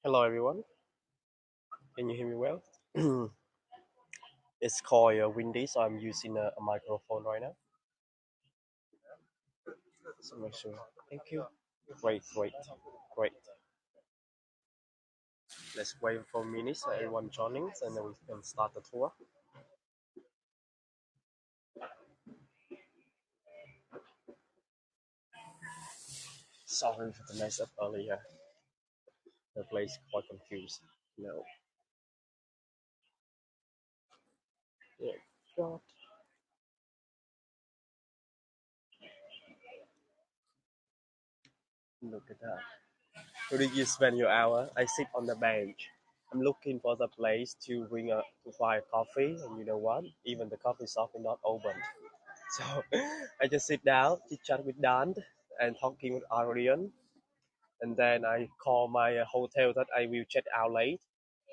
Hello everyone, can you hear me well? It's called windy, so I'm using a microphone right now. So make sure. Thank you. Great, great, great. Let's wait for a minute so everyone joining, and then we can start the tour. Sorry for the mess up earlier. The place quite confused. No. Yeah. God. Look at that. Where did you spend your hour? I sit on the bench. I'm looking for the place to buy coffee, and you know what? Even the coffee shop is not open. So I just sit down, chit chat with Dan, and talking with Arian, and then I call my hotel that I will check out late,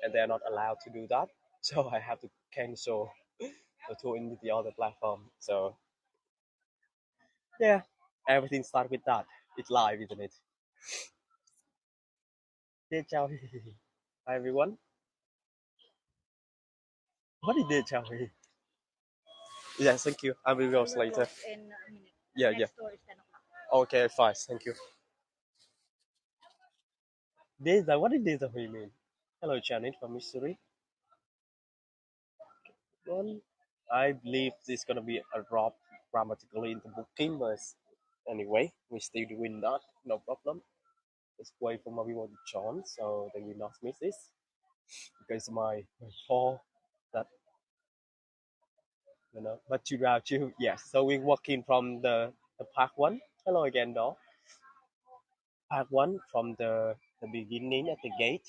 and they're not allowed to do that, so I have to cancel the tour into the other platform. So yeah, everything starts with that. It's live, isn't it? Dear chào. Hi everyone. What is dear chào? Yes, thank you. I will go later. Yeah, yeah. Okay, fine. Thank you. Deza, what is Deza mean? Hello, Janet from Missouri. One, I believe this is gonna be a drop grammatically in the booking, but anyway, we still doing that, no problem. Let's wait for my people to join so they will not miss this because my call that but to route you, yes. So we're working from the part one. Hello again, doll. Part one from the beginning at the gate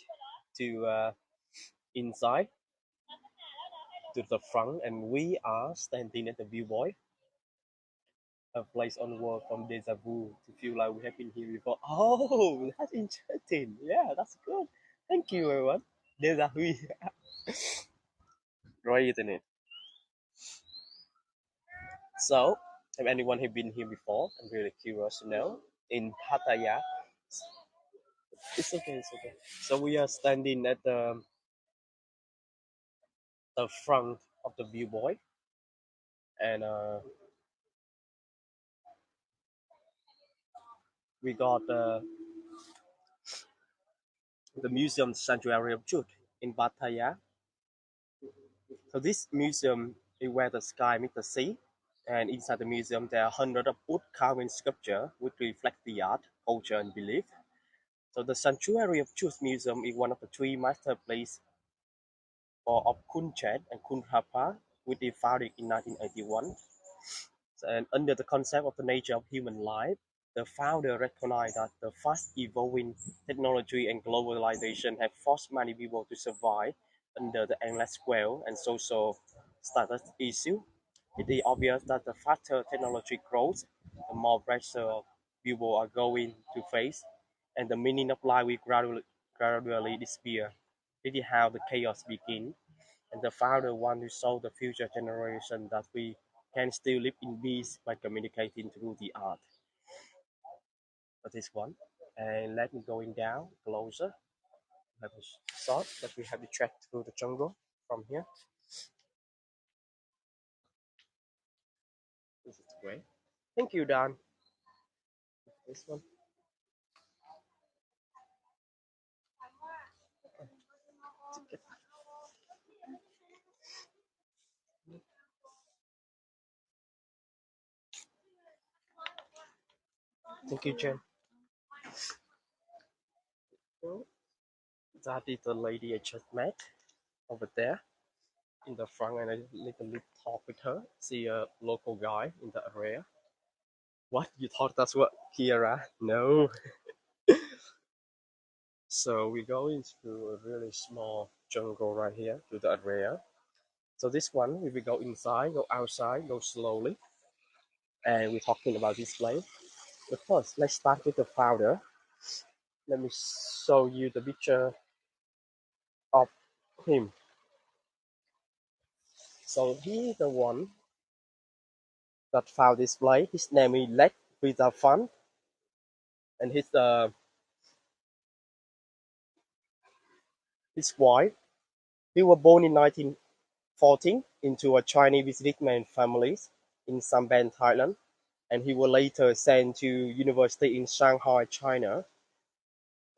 to inside to the front, and we are standing at the viewpoint, a place on world from deja vu to feel like we have been here before. Oh, that's interesting. Yeah, that's good. Thank you, everyone. Deja vu. Great, isn't it? So, have anyone have been here before? I'm really curious to know. In Pattaya, it's okay, it's okay. So we are standing at the front of the viewpoint, and we got the museum Santuary of Truth in Pattaya. So this museum is where the sky meets the sea, and inside the museum there are hundreds of wood carving sculpture which reflect the art, culture, and belief. So the Sanctuary of Truth Museum is one of the three master places of Kunchet and Kunrapa, which is founded in 1981. And under the concept of the nature of human life, the founder recognized that the fast evolving technology and globalization have forced many people to survive under the endless wealth and social status issue. It is obvious that the faster technology grows, the more pressure people are going to face, and the meaning of life will gradually disappear. This is how the chaos begins, and the founder wants to show the future generation that we can still live in peace by communicating through the art. That is one. And let me going down closer. Have a shot that we have to trek through the jungle from here. This is great. Thank you, Dan. This one. Thank you, Jen. Well, that is the lady I just met over there in the front, and I little bit talk with her. See a local guy in the area. What you thought that's what Kira? No. So we go into a really small jungle right here to the area. So this one, we will go inside, go outside, go slowly, and we're talking about this place. But first, let's start with the founder. Let me show you the picture of him. So he is the one that found this place. His name is Lek Fun, and he's the His wife. He was born in 1914 into a Chinese businessman family in Samban, Thailand, and he was later sent to university in Shanghai, China.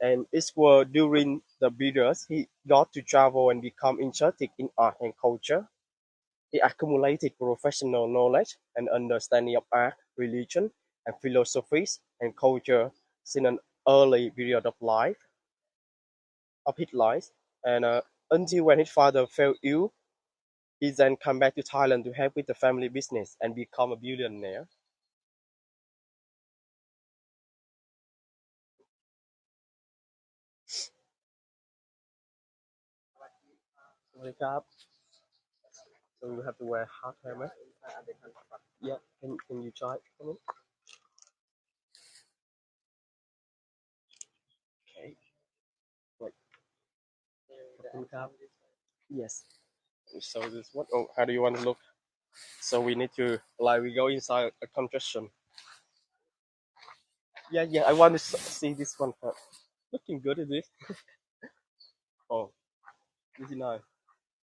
And it was during the period he got to travel and become interested in art and culture. He accumulated professional knowledge and understanding of art, religion, and philosophies and culture since an early period of his life, and until when his father fell ill, he then came back to Thailand to help with the family business and become a billionaire. สวัสดีครับ So you have to wear hard helmet. Yeah, can you try for me? Okay, wait. ขอบคุณครับ Yes. So this one. Oh, how do you want to look? So we need to like we go inside a construction. Yeah, yeah. I want to see this one first. Looking good, is this? Oh, this is nice.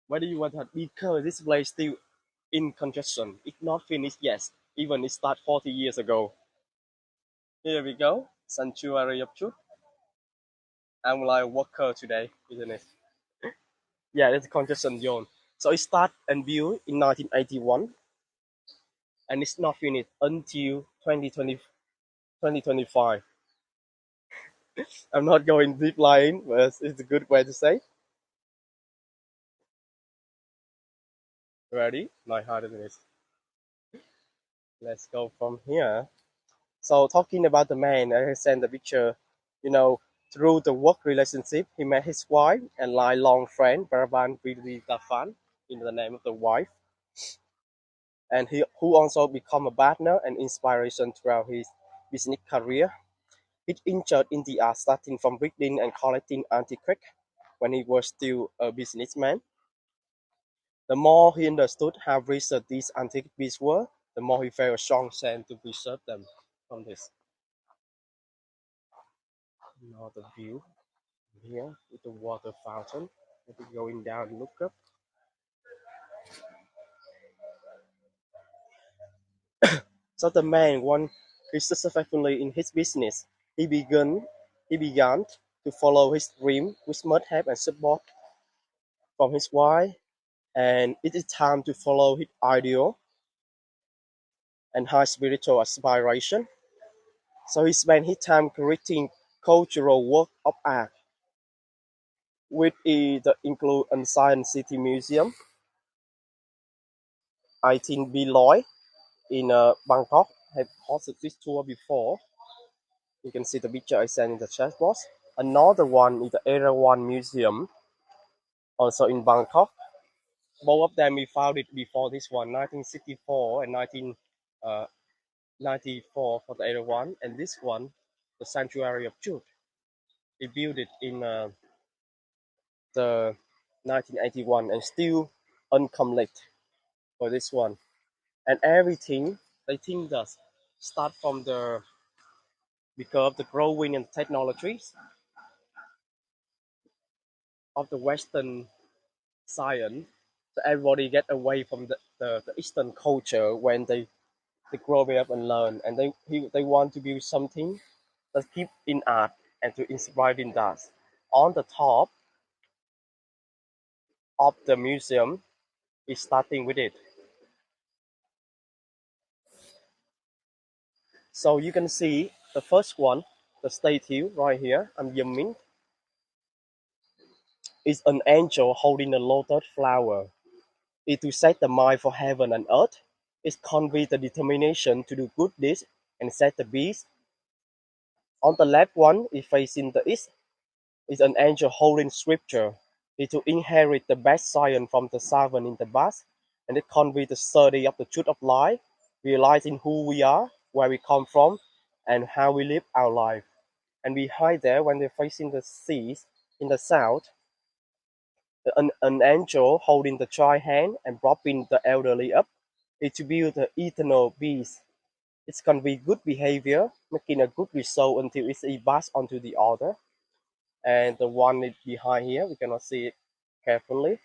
Why do you want that? Because this place still in construction. It's not finished yet. Even it started 40 years ago. Here we go. Santuary of Truth. I'm like a worker today, isn't it? Yeah, that's a construction zone. So it started and built in 1981, and it's not finished until 2025. I'm not going deep line, but it's a good way to say. Ready? Not harder than this. Let's go from here. So talking about the man, I sent the picture. You know, through the work relationship, he met his wife and lifelong friend, Baraban Priditafan, in the name of the wife, and he who also become a partner and inspiration throughout his business career. He injured in the art, starting from reading and collecting antiques when he was still a businessman. The more he understood how precious these antique pieces were, the more he felt a strong sense to preserve them from this. Another view here with the water fountain. If we going down and look up. So the man, once he successfully in his business, he began he began to follow his dream with much help and support from his wife, and it is time to follow his ideal and high spiritual aspiration. So he spent his time creating cultural work of art, which is the include a Science City Museum, 18 Beloy in Bangkok. Have hosted this tour before. You can see the picture I sent in the chat box. Another one is the Era One Museum, also in Bangkok. Both of them we found it before this one, 1964 and 1994 for the Era One, and this one, the Sanctuary of Truth. They built it in the 1981 and still uncomplete for this one. And everything they think does start from the because of the growing and technologies of the Western science. So everybody get away from the Eastern culture when they grow up and learn, and they want to build something that keep in art and to inspire in that. On the top of the museum is starting with it. So you can see the first one, the statue right here, I'm zooming, is an angel holding a lotus flower. It to set the mind for heaven and earth. It conveys the determination to do good deeds and set the peace. On the left one is facing the east, is an angel holding scripture. It to inherit the best science from the servant in the past, and it conveys the study of the truth of life, realizing who we are, where we come from, and how we live our life. And behind there, when they're facing the seas in the south, an angel holding the child hand and propping the elderly up, is to build the eternal peace. It's convey good behavior, making a good result until it's passed on to the other. And the one behind here, we cannot see it carefully,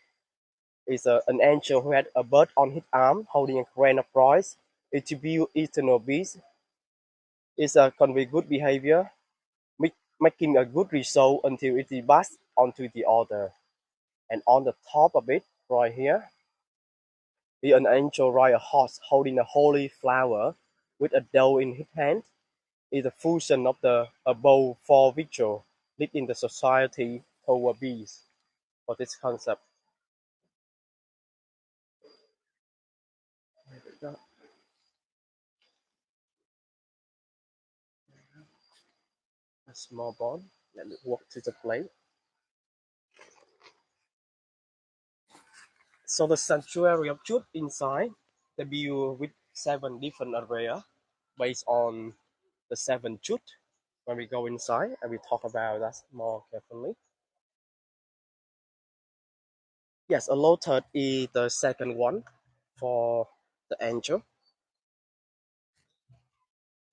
is an angel who had a bird on his arm holding a crown of prize. It to be eternal peace is a convey good behavior, making a good result until it is passed on to the other. And on the top of it, right here, is an angel ride a horse holding a holy flower with a dough in his hand. Is a fusion of the above four visuals leading the society toward peace. For this concept, a small bond. Let me walk to the plate. So the sanctuary of truth inside the view with seven different areas based on the seven truth. When we go inside and we talk about that more carefully. Yes, a low third is the second one for the angel.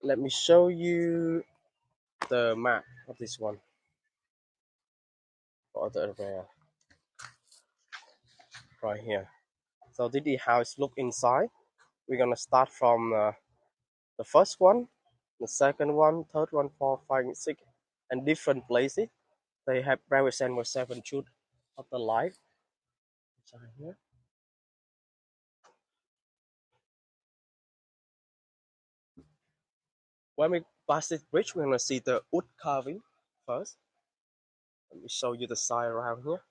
Let me show you the map of this one for the area right here. So this is how it look inside. We're gonna start from the first one, the second one, third one, four, five, six, and different places. They have represent seven truths of the life inside here. When we pass this bridge, we're gonna see the wood carving first. Let me show you the side around here.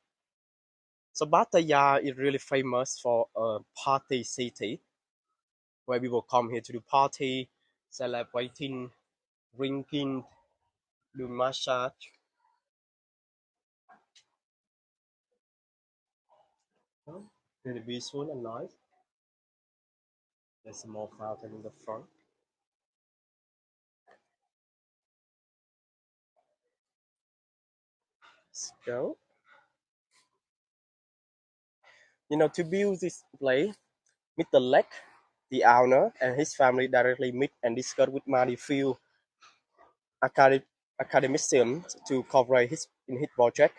So Pattaya is really famous for a party city where people come here to do party, celebrating, drinking, do massage. Really peaceful and nice. There's a small fountain in the front. Let's go. To build this place, Mr. Lek, the owner, and his family directly meet and discuss with many few acad- academicians to cooperate in his project.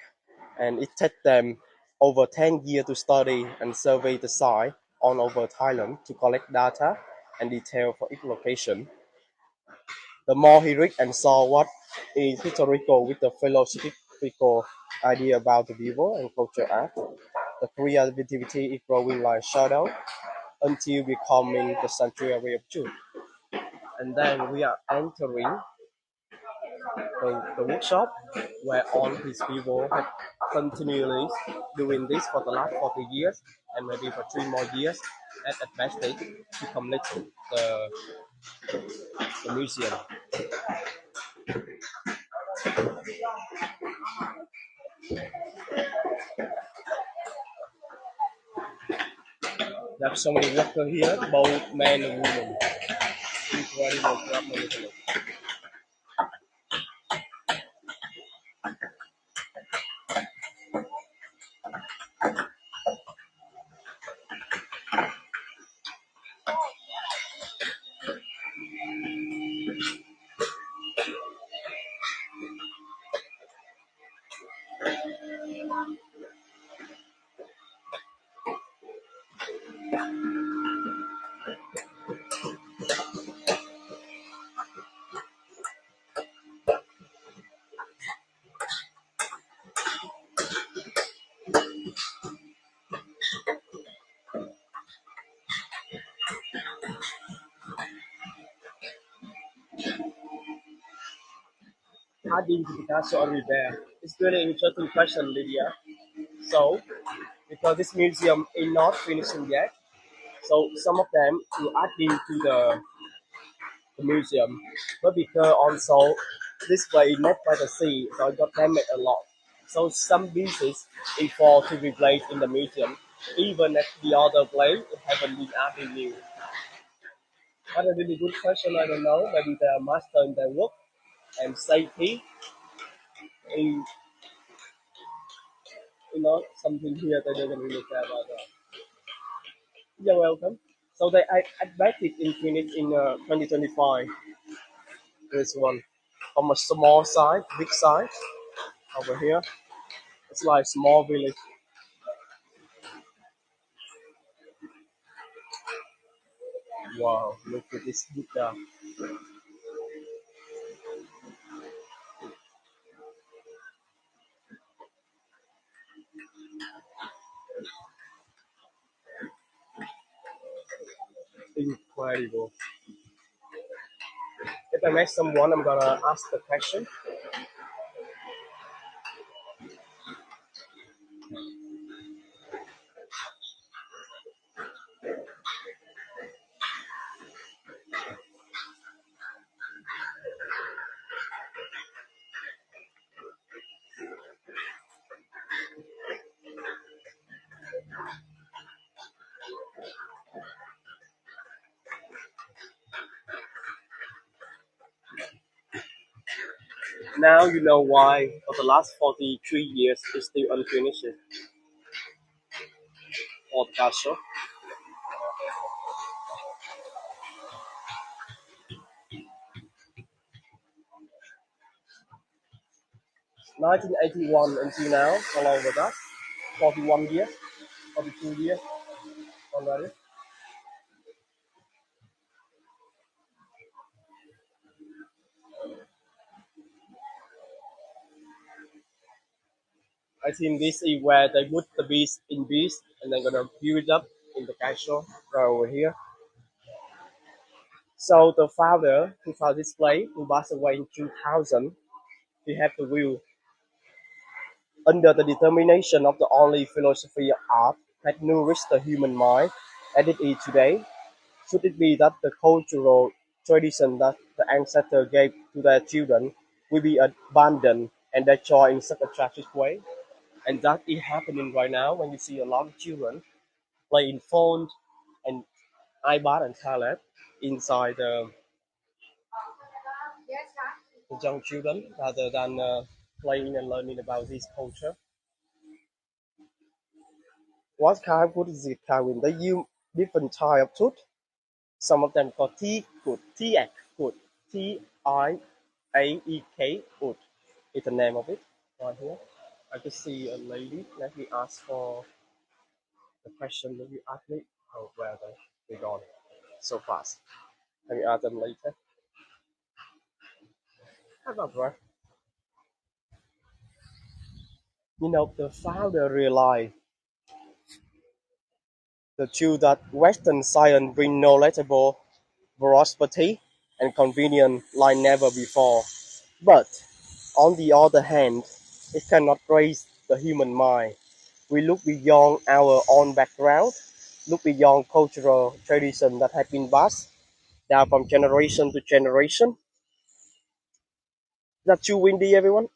And it takes them over 10 years to study and survey the site all over Thailand to collect data and detail for each location. The more he read and saw what is historical with the philosophical idea about the people and culture art, the creativity is growing like shadow until becoming the sanctuary of truth. And then we are entering the workshop where all these people have continually doing this for the last 40 years and maybe for 3 more years at best stage to complete the, the museum. There are so many workers here, both men and women. Incredible craftsmanship. Identification or repair? It's really interesting question, Lydia. So, because this museum is not finishing yet, so some of them will add into the museum, but because also this way not by the sea, so it got damaged a lot. So some pieces is for to be placed in the museum, even at the other place it haven't been added new. What a really good question, I don't know. Maybe they are master in their work and safety in something here they don't really care about that. You're welcome. So they adapted in Phoenix in 2025. This one from a small size, big size. over here. It's like small village. Wow, look at this Buddha. Incredible. If I meet someone, I'm gonna ask the question. Now you know why for the last 43 years it's still unfinished for the castle. 1981 until now, how long was that? 41 years, 42 years already. I think this is where they put the beast in beast and they're gonna build it up in the castle right over here. So the founder who found this place, who passed away in 2000, he had the will under the determination of the only philosophy of art that nourished the human mind as it is today. Should it be that the cultural tradition that the ancestors gave to their children will be abandoned and destroyed in such a tragic way? And that is happening right now when you see a lot of children playing phones and iPad and tablet inside the young children rather than playing and learning about this culture. What kind of food is it, Kevin? They use different type of food. Some of them called tea food, tea egg food, TIAEK food is the name of it right here. I can see a lady. Let me ask for the question that you asked me. Oh, where they gone so fast? Let me ask them later. How about bro? You know, the founder realized the truth that Western science bring knowledgeable prosperity and convenience like never before. But on the other hand, it cannot raise the human mind. We look beyond our own background, look beyond cultural tradition that have been passed down from generation to generation. Is that too windy, everyone?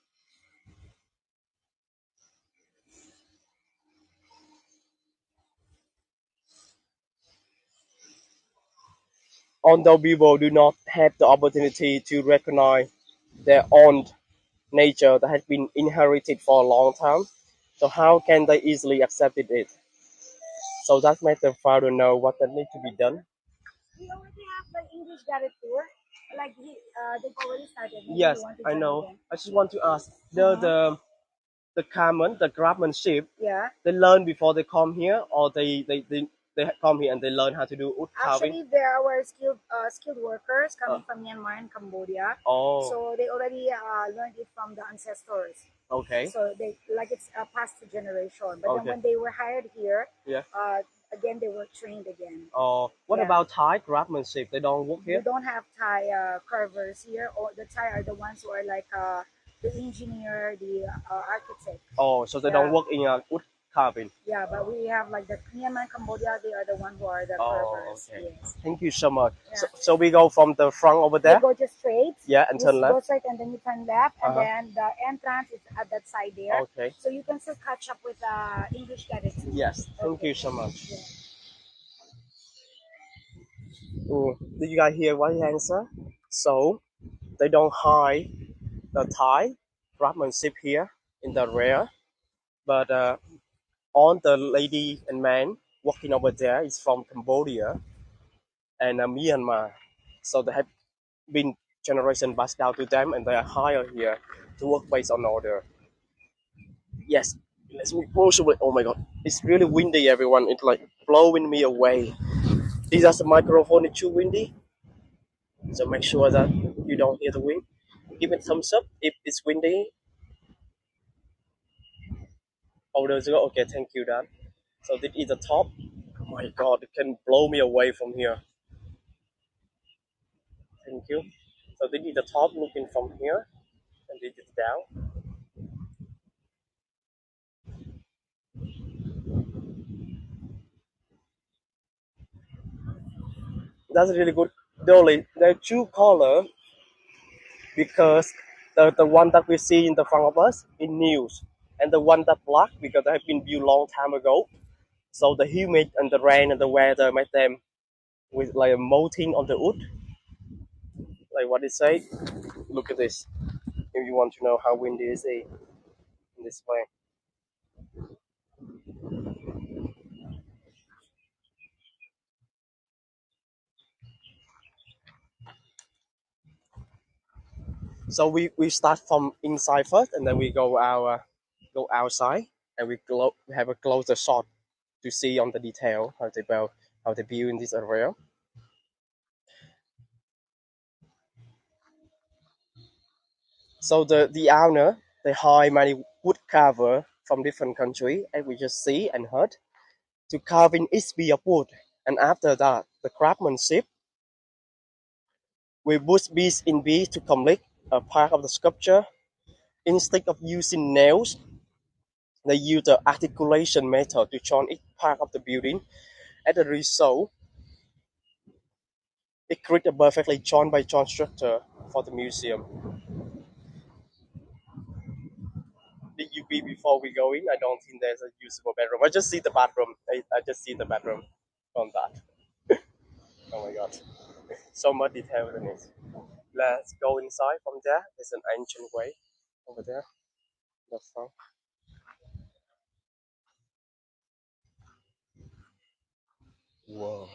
Although people do not have the opportunity to recognize their own nature that has been inherited for a long time, so how can they easily accept it? So that makes the father know what that needs to be done. We already have the English guided tour. Like they've already started. Maybe yes, I know. Again. I just want to ask the common, the craftsmanship. Yeah. They learn before they come here, or they come here and they learn how to do wood carving. Actually, there are skilled workers coming from Myanmar and Cambodia. Oh. So they already learned it from the ancestors. Okay. So they like it's passed to generation. But then when they were hired here, yeah. Again they were trained again. Oh, what yeah. about Thai craftsmanship? They don't work here. We don't have Thai carvers here. Or the Thai are the ones who are like the engineer, the architect. Oh, so they don't work in wood carving. Yeah, but we have like the Myanmar and Cambodia. They are the ones who are the carvers. Okay. Yes. Thank you so much. Yeah. So we go from the front over there. We go just straight. Yeah, and turn left. Go straight, and then you turn left, and then the entrance is at that side there. Okay. So you can still catch up with English guided. Yes. Thank you so much. Yeah. Did you guys hear what he answered? So they don't hide the Thai craftsmanship here in the rear, but all the lady and man walking over there is from Cambodia and Myanmar. So they have been generation passed down to them, and they are hired here to work based on order. Yes, let's move closer. Oh my god, it's really windy, everyone. It's like blowing me away. Is that the microphone is too windy? So make sure that you don't hear the wind. Give it thumbs up if it's windy. Oh, there's go. Okay, thank you, Dan. So this is the top. Oh my god, it can blow me away from here. Thank you. So this is the top looking from here, and this is down. That's really good. There are two color because the one that we see in the front of us is news, and the one that black because they have been built long time ago. So the humid and the rain and the weather make them with like a molting on the wood, like what they say. Look at this. If you want to know how windy is it in this way. So we start from inside first, and then we go outside, and we have a closer shot to see on the detail how they build in this area. So the owner they hire many wood carver from different country, and we just see and heard to carve in each piece of wood. And after that, the craftsmanship we put piece in piece to complete a part of the sculpture. Instead of using nails, they use the articulation method to join each part of the building. As a result, it creates a perfectly joint by joint structure for the museum. Did you be before we go in? I don't think there's a usable bedroom. I just see the bathroom. I just see the bedroom from that. Oh my god. So much detail in it. Let's go inside from there. There's an ancient way over there. The front. Whoa.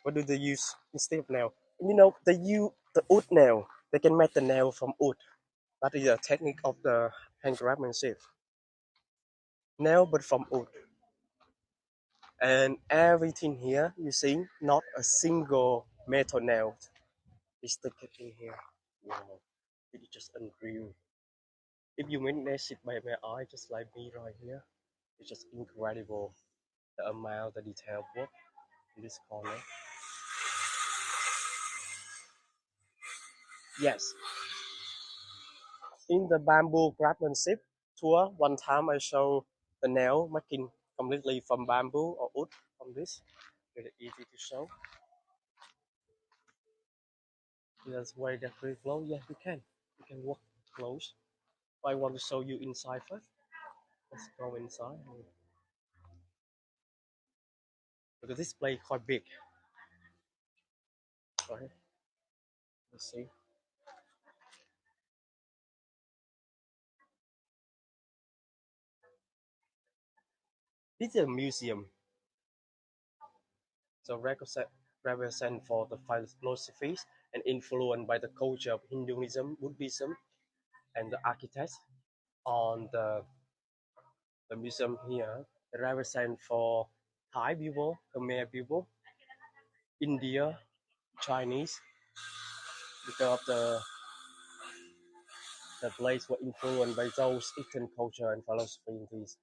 What do they use instead of nail? They use the wood nail. They can make the nail from wood. That is a technique of the hand craftsmanship. Nail but from wood. And everything here, you see, not a single metal nail is stuck in here. Wow. It is just unreal. If you witness it by my eye, just like me right here, it's just incredible. The amount, the detail work in this corner. Yes, in the bamboo craftsmanship tour, one time I show the nail making completely from bamboo or wood from this. Very easy to show. That's why they're pretty close. Yeah, you can. You can walk close. I want to show you inside first. Let's go inside. Because this place quite big. Right? Let's see. This is a museum. So represent for the philosophies and influenced by the culture of Hinduism, Buddhism, and the architects on the museum here. It represent for Thai people, Khmer people, India, Chinese, because of the place were influenced by those Eastern culture and philosophy in this.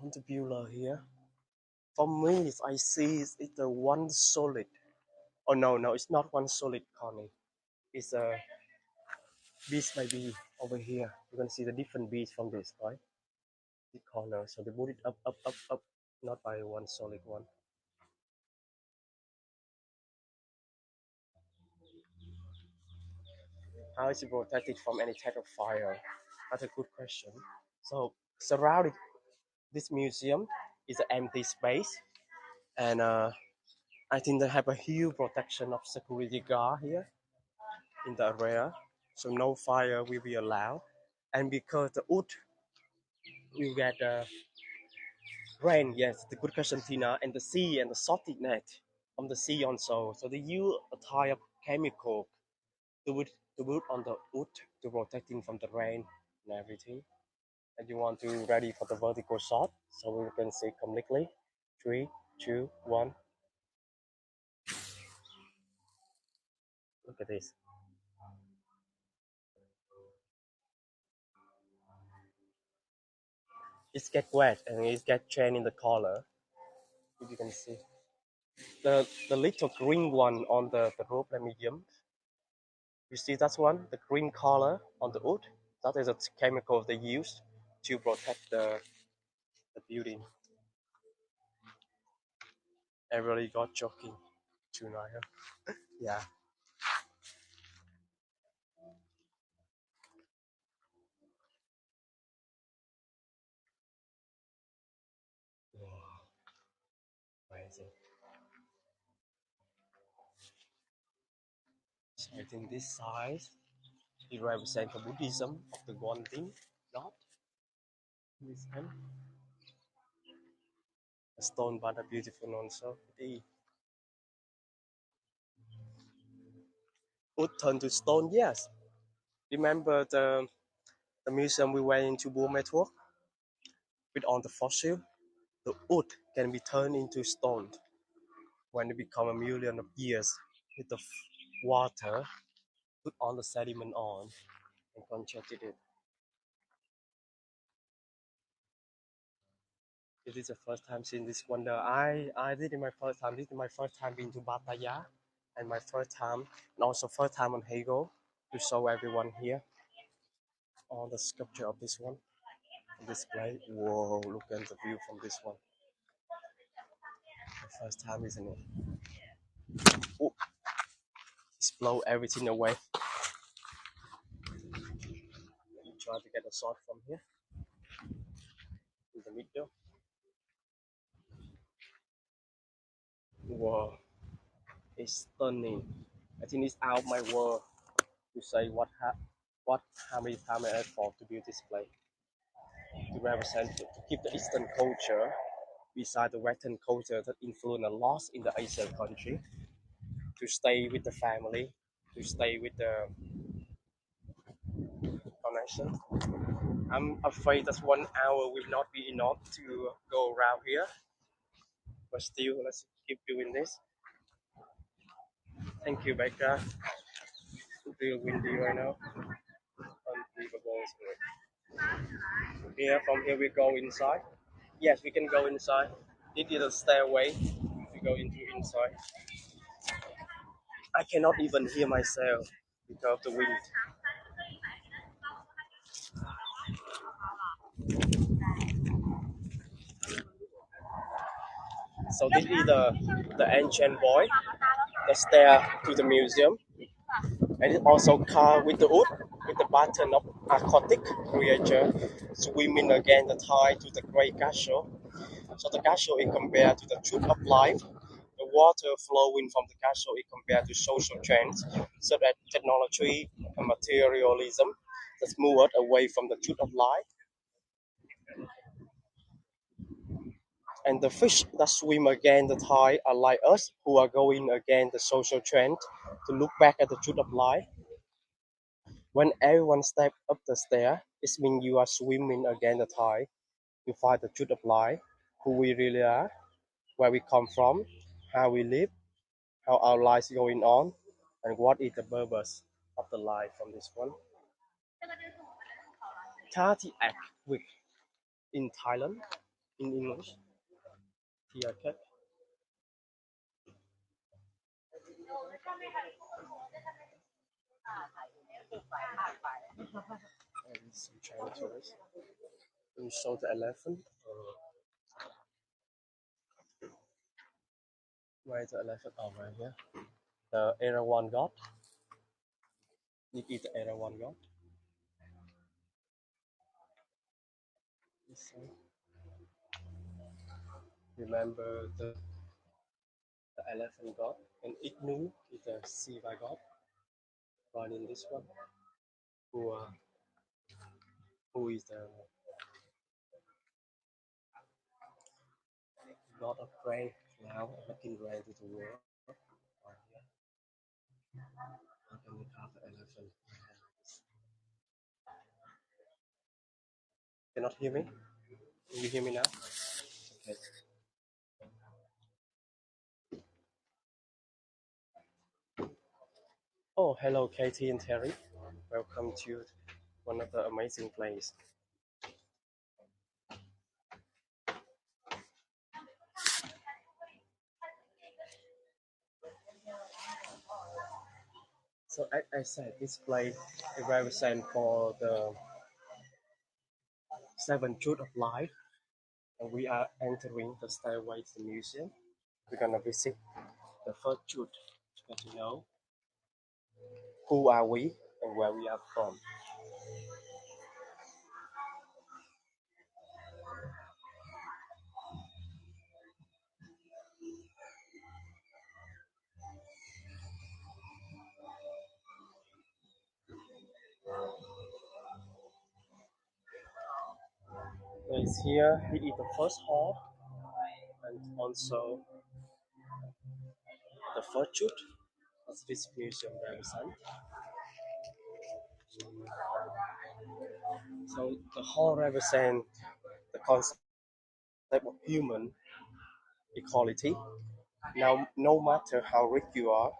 On the pillar here, for me, I see it's the one solid. Oh no, it's not one solid corner. It's a beast by beast over here. You can see the different beasts from this, right? The corner. So they put it up, not by one solid one. How is it protected from any type of fire? That's a good question. So surrounded this museum is an empty space, and I think they have a huge protection of security guard here in the area, so no fire will be allowed. And because the wood will get rain, yes, the good question, Tina, and the sea and the salty net on the sea also. So they use a type of chemical to wood on the wood to protecting from the rain and everything. And you want to ready for the vertical shot, so we can see completely. Three, two, one. Look at this. It get wet and it get change in the color. If you can see the little green one on the rope medium. You see that one, the green color on the wood. That is a chemical they use to protect the building. Everybody got joking tonight. Huh? Yeah. Wow, amazing. So I think this size it represents the Buddhism of the one thing, not this hand. The stone but a beautiful also. The wood turned to stone, yes. Remember the museum we went into Burma tour with all the fossil? The wood can be turned into stone when it become a million of years with the water, put all the sediment on and concentrate it. This is the first time seeing this wonder. I did it my first time. This is my first time being to Pattaya and my first time and also first time on Heygo to show everyone here all the sculpture of this one display. Whoa, look at the view from this one. The first time, isn't it? Oh, it's blow everything away. Try to get a shot from here in the middle. Whoa, it's stunning. I think it's out of my world to say what how many time I effort to build this place to represent to keep the Eastern culture beside the Western culture that influence a lot in the Asian country to stay with the family, to stay with the connection. I'm afraid that 1 hour will not be enough to go around here, but still, let's keep doing this. Thank you, Becca. It's real windy right now. Unbelievable. Here, from here, we go inside. Yes, we can go inside. This is a stairway. We go into inside. I cannot even hear myself because of the wind. So this is the ancient boy, the stair to the museum, and it's also carved with the wood, with the pattern of aquatic creature swimming against the tide to the great castle. So the castle is compared to the truth of life. The water flowing from the castle is compared to social trends such as technology and materialism that's moved away from the truth of life. And the fish that swim against the tide are like us who are going against the social trend to look back at the truth of life. When everyone steps up the stair, it means you are swimming against the tide. You find the truth of life, who we really are, where we come from, how we live, how our lives going on, and what is the purpose of the life from this one. 30 act week in Thailand, in English. Tiaket. And some China tourists. We show the elephant. Where is the elephant? Oh, right here. The Erawan god. This is the Erawan god. This one. Remember the elephant god. And Ignu is the Siva god. Right in this one. Who who is the god of rain now, making rain to the world. Oh, yeah. How can we carve the elephant? Cannot hear me? Can you hear me now? Okay. Oh, hello, Katie and Terry. Welcome to one of the amazing places. So, as I said, this place is represent for the seven truths of life, and we are entering the stairway to the museum. We're gonna visit the first truth to get to know who are we and where we are from. Is here. He is the first hall and also the first truth of this museum represent. So the hall represent the concept of human equality. Now, no matter how rich you are,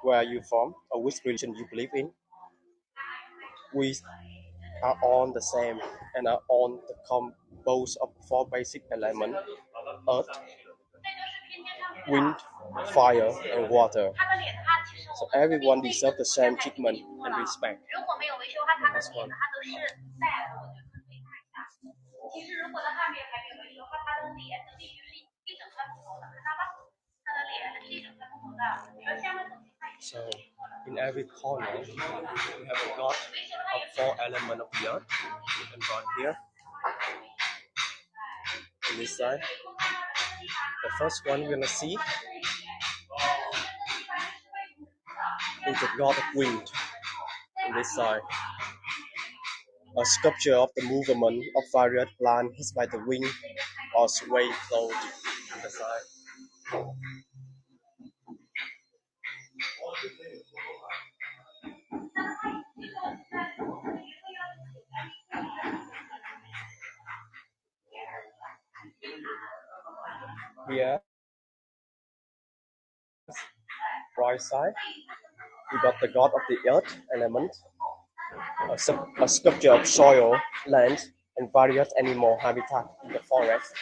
where you from, or which religion you believe in, we are all the same and are all the composed of four basic elements: earth, wind, fire, and water. So everyone deserves the same treatment and respect. And this one. So in every corner, we have a god of four elements of the earth. And right here, on this side, the first one we're gonna see is the god of wind. On this side, a sculpture of the movement of various plants hit by the wind or sway float on the side. Here, right side, we got the god of the earth element, a sculpture of soil, land, and various animal habitat in the forest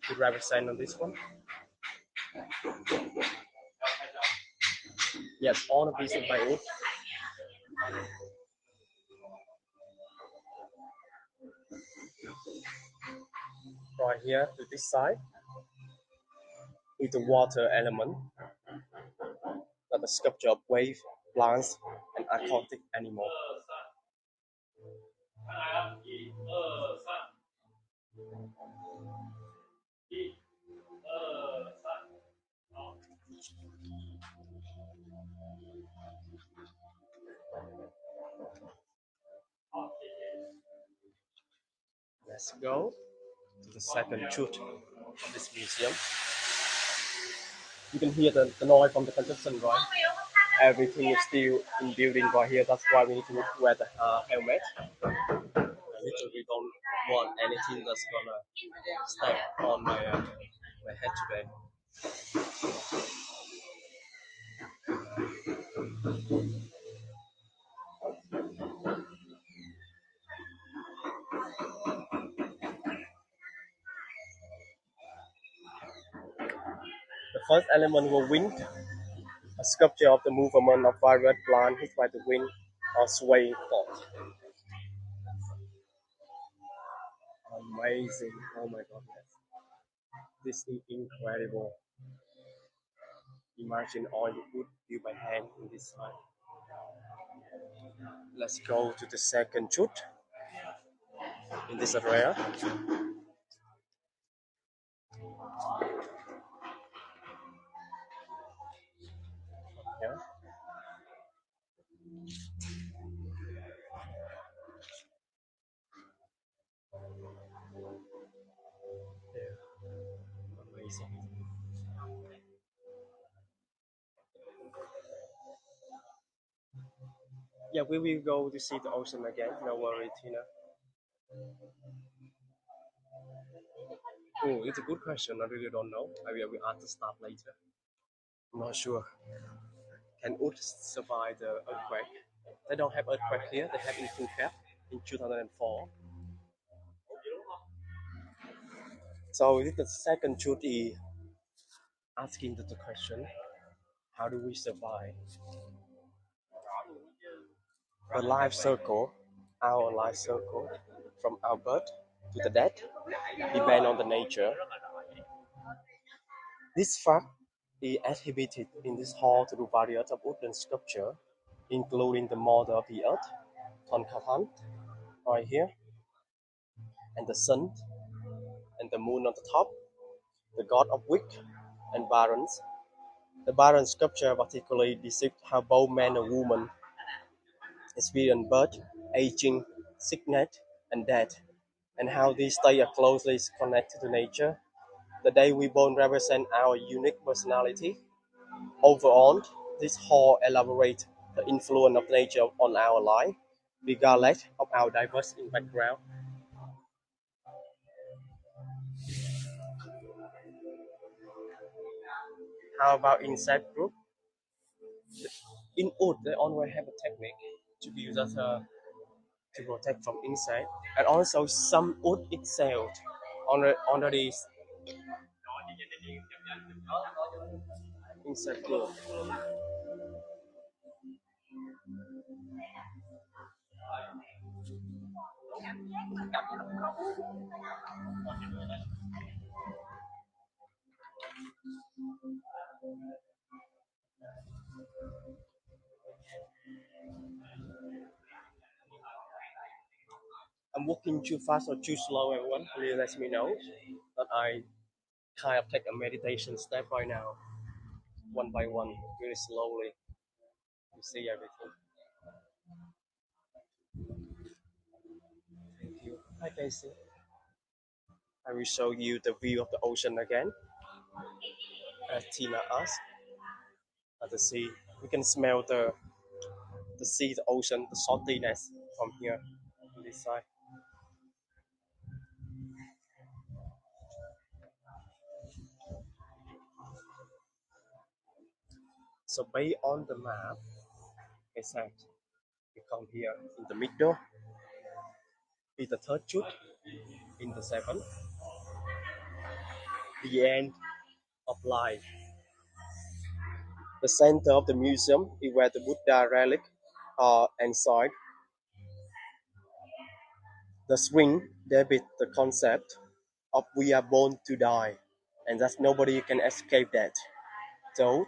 to represent on this one. Yes, all of these are by wood. Right here to this side is the water element, that the sculpture of wave, plants, and aquatic animal. Let's go to the second truth of this museum. You can hear the noise from the construction, right? Everything is still in building right here. That's why we need to wear the helmet. Literally, we don't want anything that's gonna step on my head today. The first element will wind, a sculpture of the movement of various plants hit by the wind or sway forth. Amazing! Oh my goodness, this is incredible. Imagine all the wood built by hand in this time. Let's go to the second truth in this area. Yeah. basic. Yeah, we will go to see the ocean again. No worry, Tina. Oh, it's a good question. I really don't know. I will ask the staff later. I'm not sure. Can wood survive the earthquake? They don't have earthquake here. They have in Khmer in 2004. So this is the second truth is asking the question: how do we survive? The life circle, our life circle, from our birth to the death, depend on the nature. This fact is exhibited in this hall through various of wooden sculpture, including the model of the earth, Tonkatan, right here, and the sun and the moon on the top, the god of wick and barons. The baron sculpture particularly depicts how both man and woman experience birth, aging, sickness, and death, and how these states are closely connected to nature. The day we born represents our unique personality. Overall, this hall elaborates the influence of nature on our life, regardless of our diverse background. How about insect group? In wood, they always have a technique to use as a to protect from insect, and also some wood itself already insect group. I'm walking too fast or too slow, everyone. Please let me know that I kind of take a meditation step right now, one by one, very slowly. You see everything. Thank you. Hi, Casey. I will show you the view of the ocean again, as Tina asked. At the sea, we can smell the sea, the ocean, the saltiness from here, on this side. So based on the map, said we come here in the middle, is the third shoot in the seventh, the end of life. The center of the museum is where the Buddha relic are inside. The swing debits the concept of we are born to die, and that nobody can escape that. Though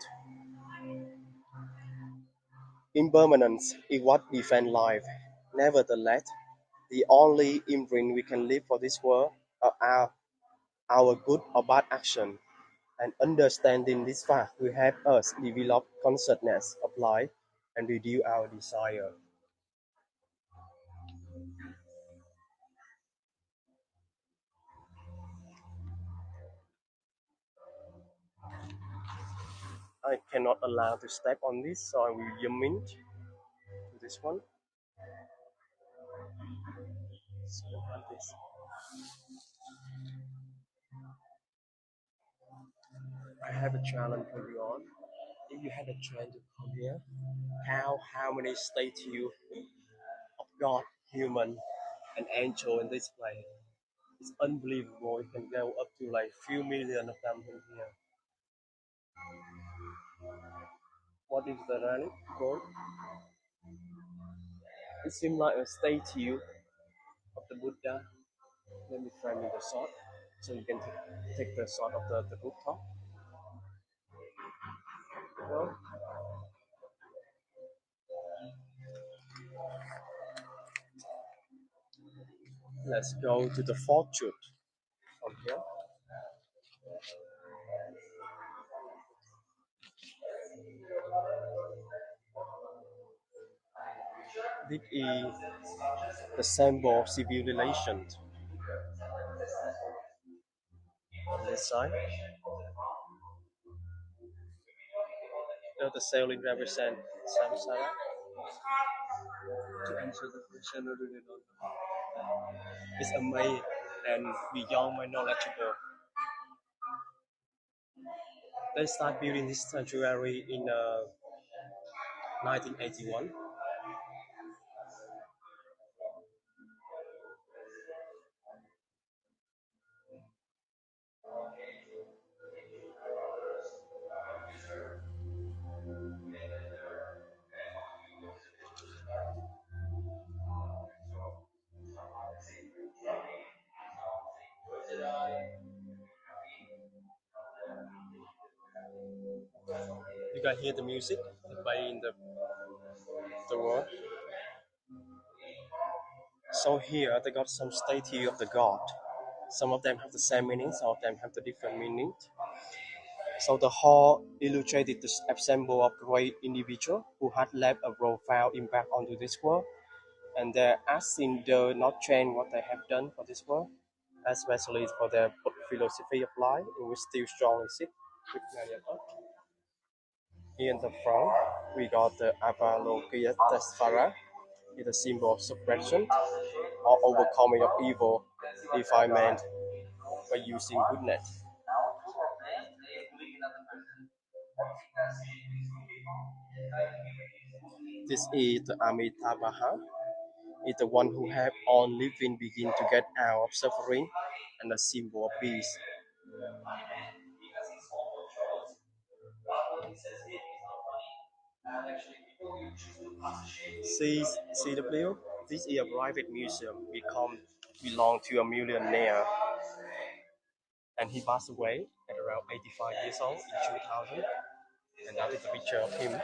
impermanence is what defines life. Nevertheless, the only imprint we can leave for this world are our good or bad action. And understanding this fact will help us develop consciousness of life and reduce our desire. I cannot allow to step on this, so I will zoom in to this one. So like this. I have a challenge for you all. If you had a chance to come here, how many statues of God, human, and angel in this place? It's unbelievable. You can go up to like few million of them in here. What is the relic called? It seems like a statue of the Buddha. Let me frame in the shot so you can take the shot of the rooftop. Well, let's go to the fourth shoot from here. This is the symbol of civilization on this side. the sailing represent samsara. To answer the question, I really don't know. It's amazing and beyond my knowledgeable. They start building this sanctuary in 1981. You can hear the music playing the wall. So here they got some statue of the god. Some of them have the same meaning, some of them have the different meaning. So the hall illustrated the example of great individual who had left a profound impact onto this world, and they're asking the not change what they have done for this world, especially for their philosophy of life, in which still strongly sit with many of us. Here in the front, we got the Avalokitesvara, is a symbol of suppression or overcoming of evil, defilement by using goodness. This is the Amitabha, is the one who helped all living begin to get out of suffering and a symbol of peace. CW, this is a private museum belong to a millionaire, and he passed away at around 85 years old in 2000, and that is a picture of him.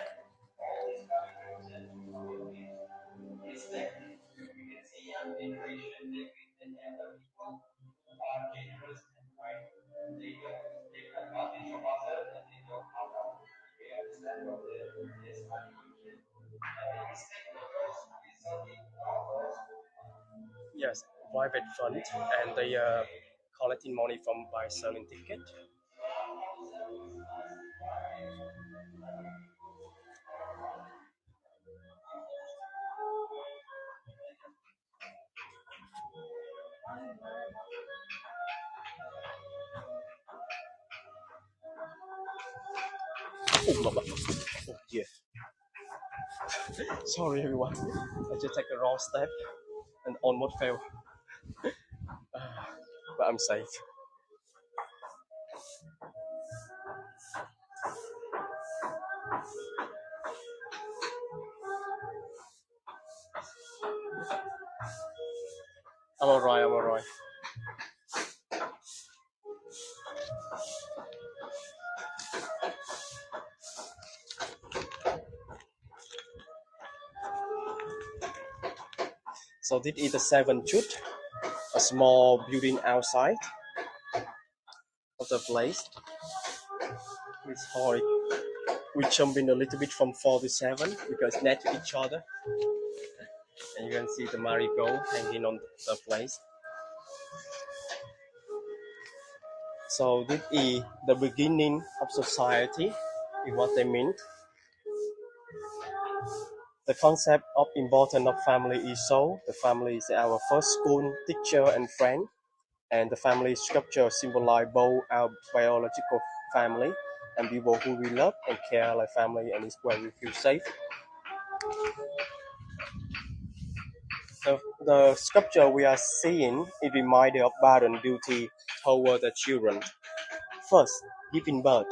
Yes, private fund, and they collecting money from by selling ticket. Oh, no, oh yeah. Sorry everyone, I just take a wrong step and almost fell, but I'm safe. I'm alright. I'm alright. So this is the seventh chute, a small building outside of the place. It's hard. We jump in a little bit from 4 to 7 because next to each other, and you can see the marigold hanging on the place. So this is the beginning of society, is what they mean. The concept of importance of family is so the family is our first school, teacher, and friend, and the family structure symbolizes both our biological family and people who we love and care like family, and is where we feel safe. The sculpture we are seeing is reminder of parent duty toward the children. First, giving birth.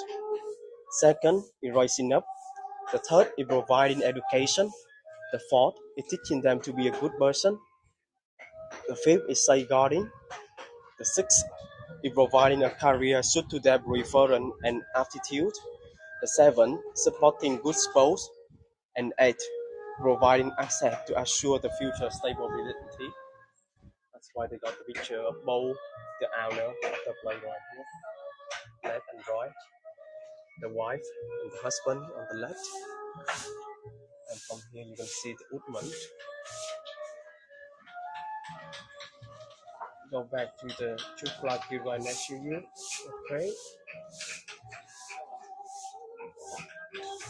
Second, is raising up. The third is providing education. The fourth is teaching them to be a good person. The fifth is safeguarding. The sixth is providing a career suited to their preference and aptitude. The seventh, supporting good spouse. And eighth, providing access to assure the future stability. That's why they got the picture of both the owner of the playground here, left and right, the wife and the husband on the left. And from here you can see the woodman. Go back to the two flag here right next to you. Okay.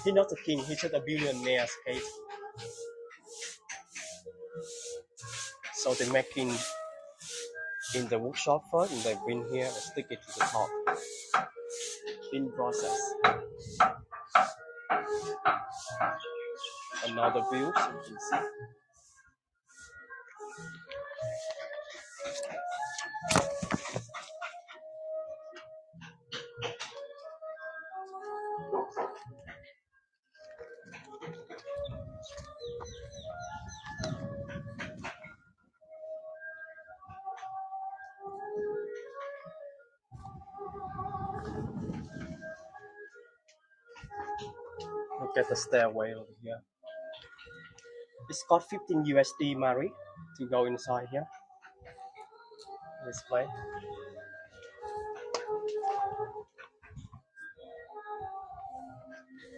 He's not a king, he's just a billionaire, okay? So they make in the workshop first, and they bring here and stick it to the top in process. Another view, so you can see. Look at the stairway over here. It's got 15 USD, Mary, to go inside here. This place.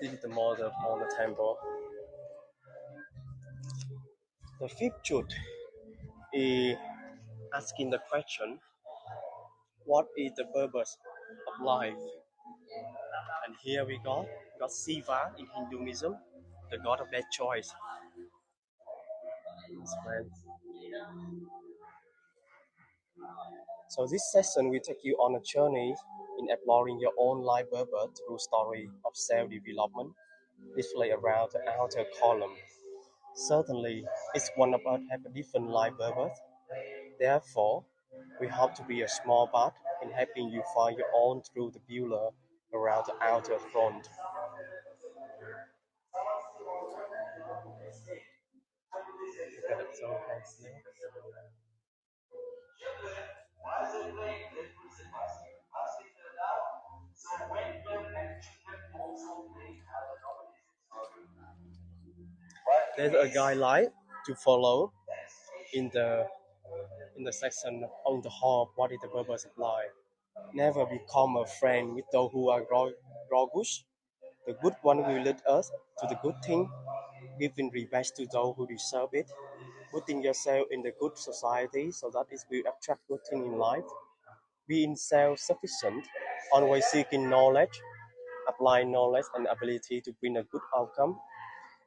This is the model on the temple. The fifth truth is asking the question, what is the purpose of life? And here we got Shiva in Hinduism, the god of that choice. So this session will take you on a journey in exploring your own life purpose through story of self-development displayed around the outer column. Certainly, each one of us have a different life purpose. Therefore, we hope to be a small part in helping you find your own through the pillar around the outer front. There's a guideline to follow in the section on the hall. What is the purpose of life? Never become a friend with those who are roguish. The good one will lead us to the good thing, giving revenge to those who deserve it, putting yourself in the good society so that it will attract good thing in life, being self-sufficient, always seeking knowledge, applying knowledge and ability to bring a good outcome,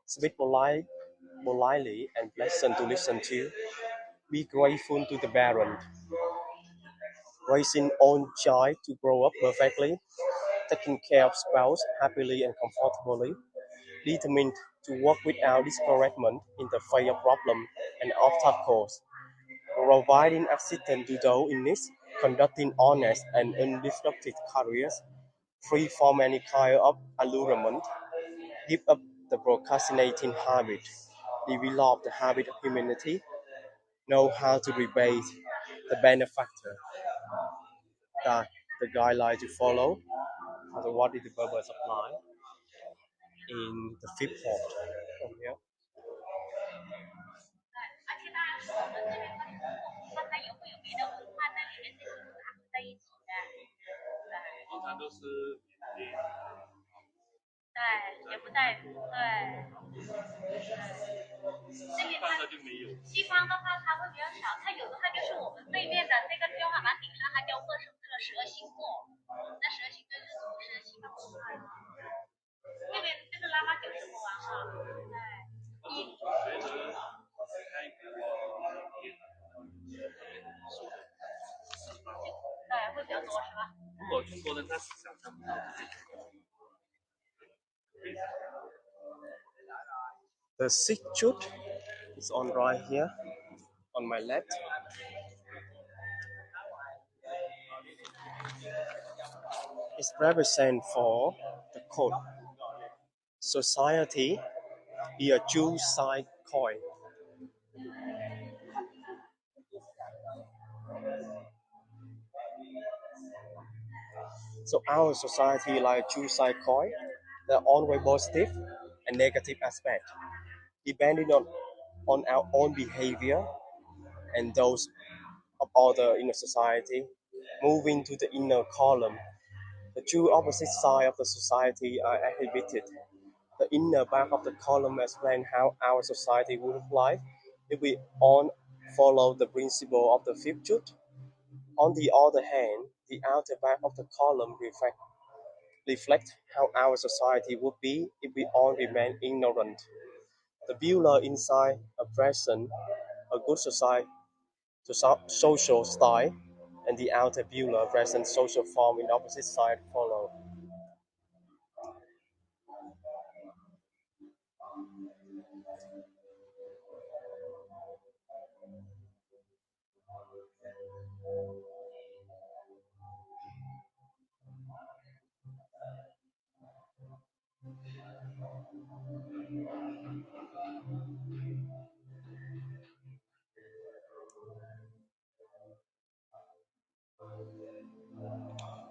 speak politely and pleasant to listen to, be grateful to the parent, raising own child to grow up perfectly, taking care of spouse happily and comfortably, determined to work without discouragement in the face of problem and obstacles, providing assistance to those in need, conducting honest and undisrupted careers, free from any kind of allurement, give up the procrastinating habit, develop the habit of humanity, know how to repay the benefactor, that the guideline to follow, so what is the purpose of life in the fifth part over here. The sixth truth is on right here, on my left. It represents for the code. Society is a two-sided coin. So our society like a two-sided coin. There are always positive and negative aspects, depending on our own behavior and those of other in the society. Moving to the inner column, the two opposite sides of the society are exhibited. The inner back of the column explains how our society would look like if we all follow the principle of the fifth truth. On the other hand, the outer back of the column reflects reflect how our society would be if we all remain ignorant. The builder inside a present, a good society to social style, and the outer builder present social form in opposite side follow.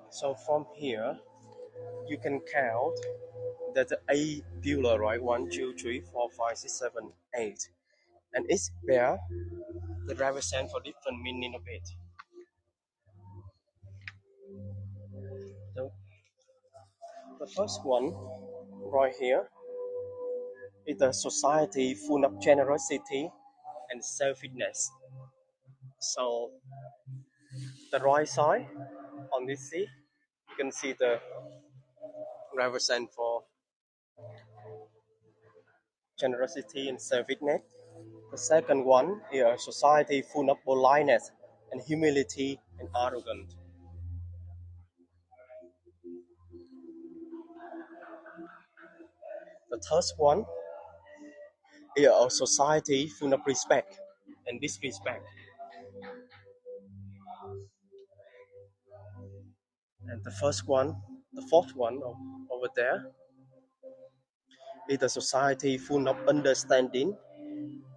So from here, you can count that the eight builder, right? One, two, three, four, five, six, seven, eight, and each pair that represent for different meaning of it. So the first one, right here, is a society full of generosity and selfishness. So the right side on this sea, you can see the represent for generosity and selfishness. The second one is a society full of politeness and humility and arrogance. The third one is a society full of respect and disrespect. And the first one, the fourth one over there, is a society full of understanding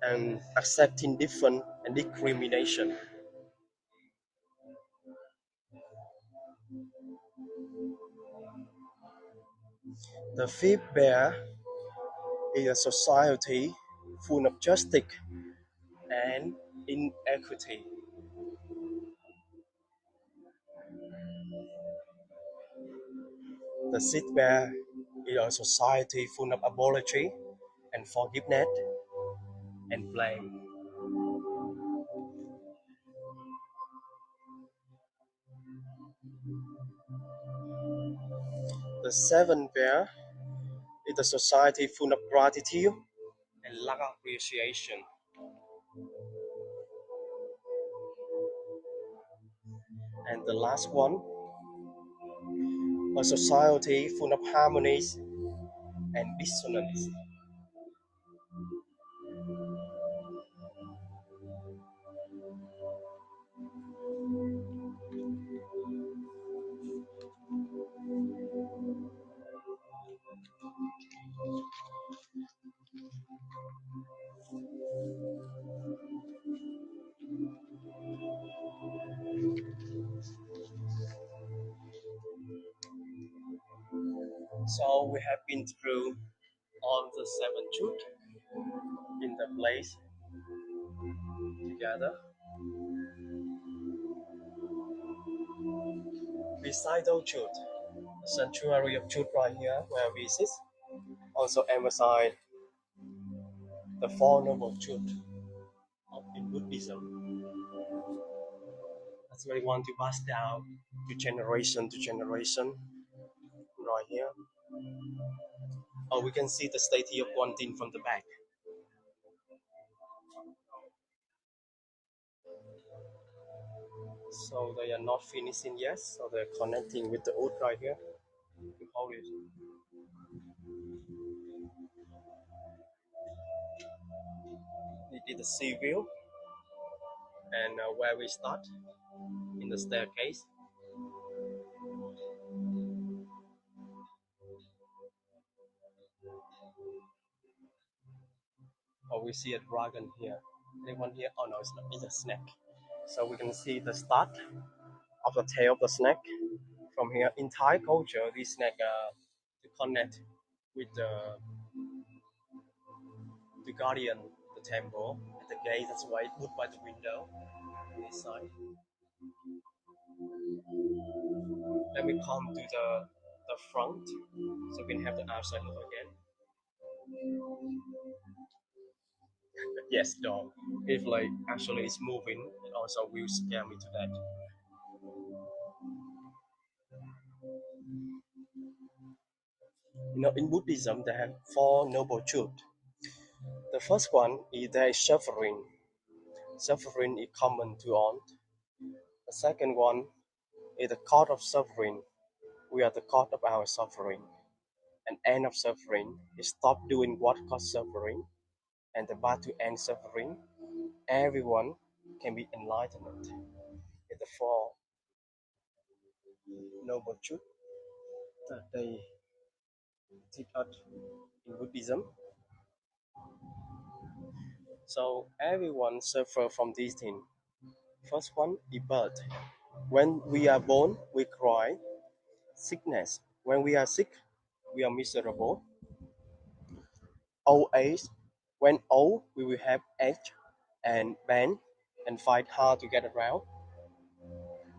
and accepting different and discrimination. The fifth bear is a society full of justice and inequity. The sixth bear is a society full of apology and forgiveness and blame. The seventh bear is a society full of gratitude and lack of appreciation. And the last one, a society full of harmonies and dissonance. So we have been through all the seven truths in the place together. Beside those truths, the sanctuary of truth right here where we sit also emphasize the Four Noble Truths of in Buddhism. That's what we want to pass down to generation right here. Or we can see the statue of one thing from the back. So they are not finishing yet, so they're connecting with the wood right here to hold it. It is the sea view, and where we start in the staircase. Or we see a dragon here. Anyone here? Oh no, it's not. It's a snake. So we can see the start of the tail of the snake from here. In Thai culture, this snake to connect with the guardian, the temple, at the gate. That's why it put by the window on this side. Let me come to the front so we can have the outside look again. Yes, dog. If like actually it's moving, it also will scare me to that. In Buddhism, they have four noble truths. The first one is there is suffering. Suffering is common to all. The second one is the cause of suffering. We are the cause of our suffering. An end of suffering is stop doing what causes suffering, and the path to end suffering. Everyone can be enlightened. It's the four noble truths that they teach us in Buddhism. So everyone suffer from these things. First one is birth. When we are born, we cry. Sickness. When we are sick, we are miserable. Old age. When old, we will have age and pain and fight hard to get around.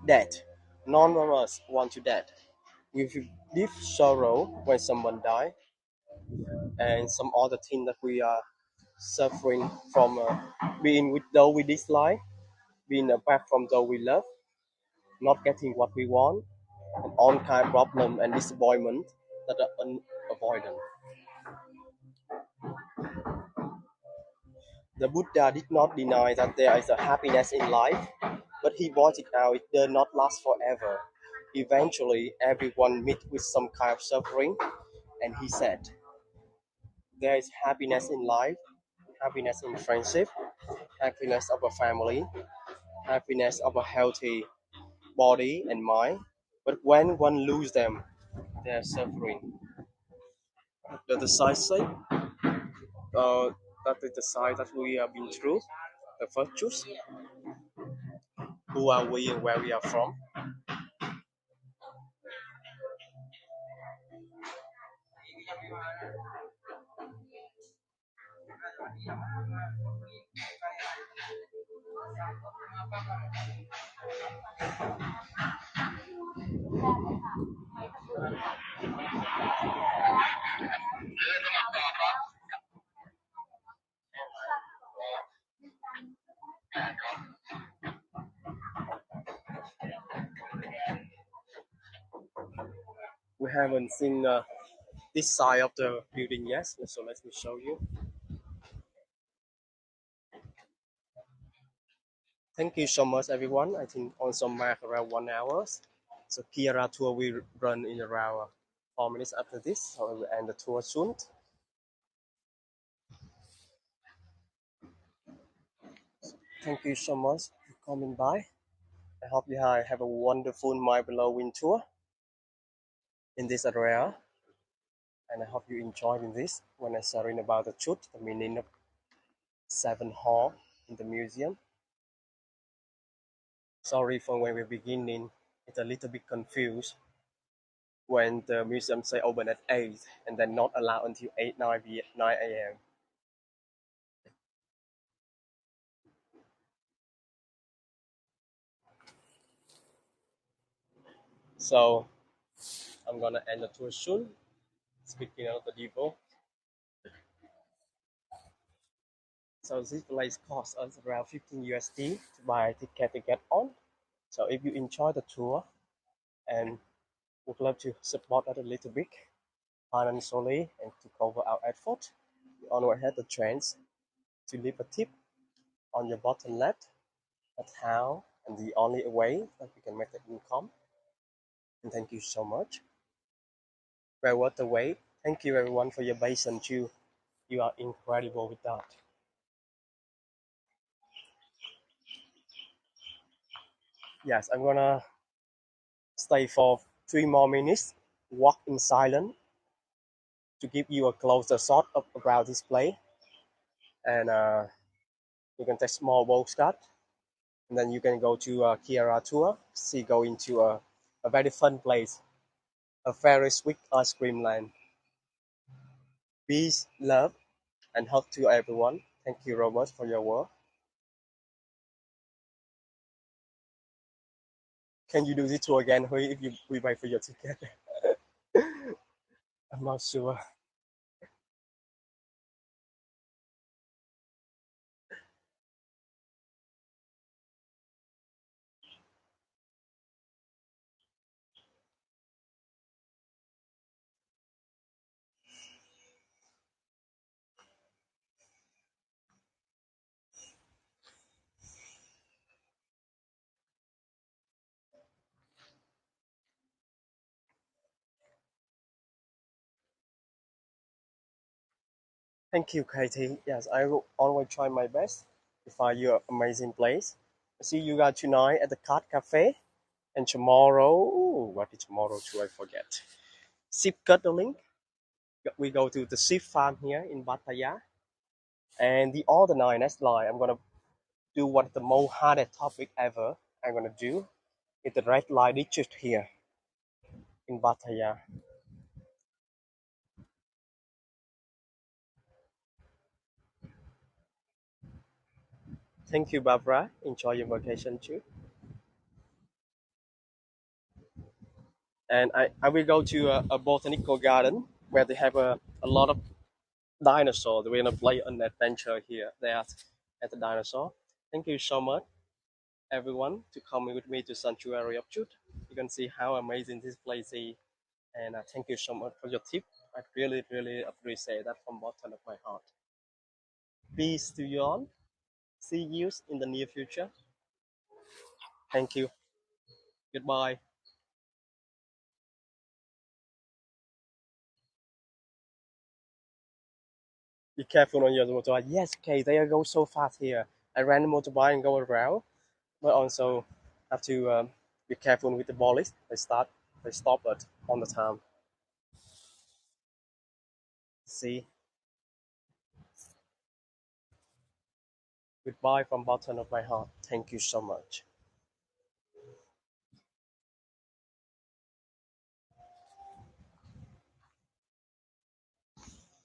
Death. None of us want to death. We feel deep sorrow when someone dies, and some other thing that we are suffering from being with those we dislike, being apart from those we love, not getting what we want, and all kind of problem and disappointment that are unavoidable. The Buddha did not deny that there is a happiness in life, but he pointed out it does not last forever. Eventually, everyone meets with some kind of suffering, and he said, there is happiness in life, happiness in friendship, happiness of a family, happiness of a healthy body and mind. But when one loses them, they are suffering. The side say, uh, that is the side that we have been through, the virtues, who are we and where we are from. We haven't seen this side of the building yet, so let me show you. Thank you so much, everyone. I think also mark around 1 hour. So Kira tour will run in around 4 minutes after this, so we will end the tour soon. Thank you so much for coming by. I hope you have a wonderful mind-blowing tour in this area, and I hope you enjoyed in this when I sharing about the truth, the meaning of seven hall in the museum. Sorry for when we're beginning, it's a little bit confused when the museum say open at 8 and then not allow until 8, 9 a.m. So I'm gonna end the tour soon. Speaking of the depot, so this place costs us around 15 USD to buy a ticket to get on. So if you enjoy the tour and would love to support us a little bit financially and to cover our effort, you always have the chance to leave a tip on your bottom left. That's how and the only way that we can make the income. And thank you so much. Well worth the wait. Thank you everyone for your patience too. You are incredible with that. Yes, I'm gonna stay for 3 more minutes, walk in silence to give you a closer shot of around this place. And you can take small postcard, and then you can go to Kiara tour. See, go into a very fun place, a very sweet ice cream land. Peace, love, and hug to everyone. Thank you, Robert, for your work. Can you do this tour again, Hui, if we pay for your ticket? I'm not sure. Thank you, Katie. Yes, I will always try my best to find you an amazing place. See you guys tonight at the Card Cafe. And tomorrow, ooh, what is tomorrow too? I forget. Sheep cuddling. We go to the sheep farm here in Pattaya. And the other night, next night, I'm gonna do one of the most hardest topic ever. I'm gonna do is the red light district here in Pattaya. Thank you, Barbara. Enjoy your vacation too. And I will go to a botanical garden where they have a lot of dinosaurs. We're gonna play an adventure here. They are at the dinosaur. Thank you so much, everyone, to come with me to Sanctuary of Truth. You can see how amazing this place is. And thank you so much for your tip. I really, really appreciate that from bottom of my heart. Peace to you all. See you in the near future. Thank you. Goodbye. Be careful on your motorbike. Yes, okay, they go so fast here. I ran the motorbike and go around, but also have to be careful with the police. They stop it all the time. See, goodbye from bottom of my heart. Thank you so much.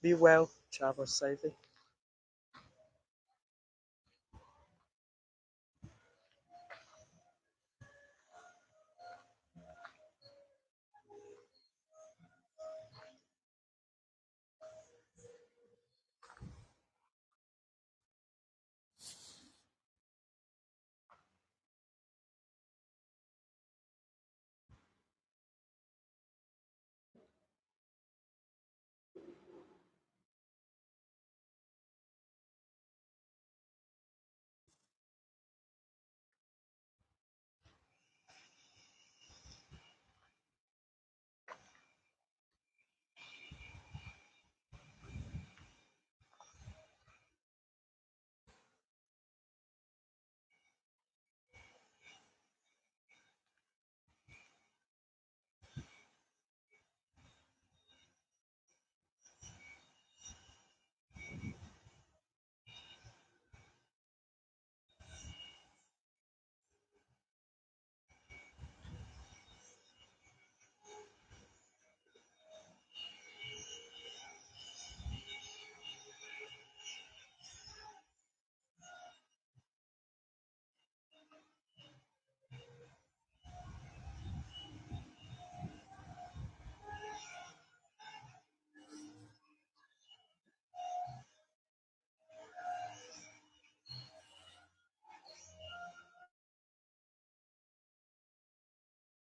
Be well, travel safely.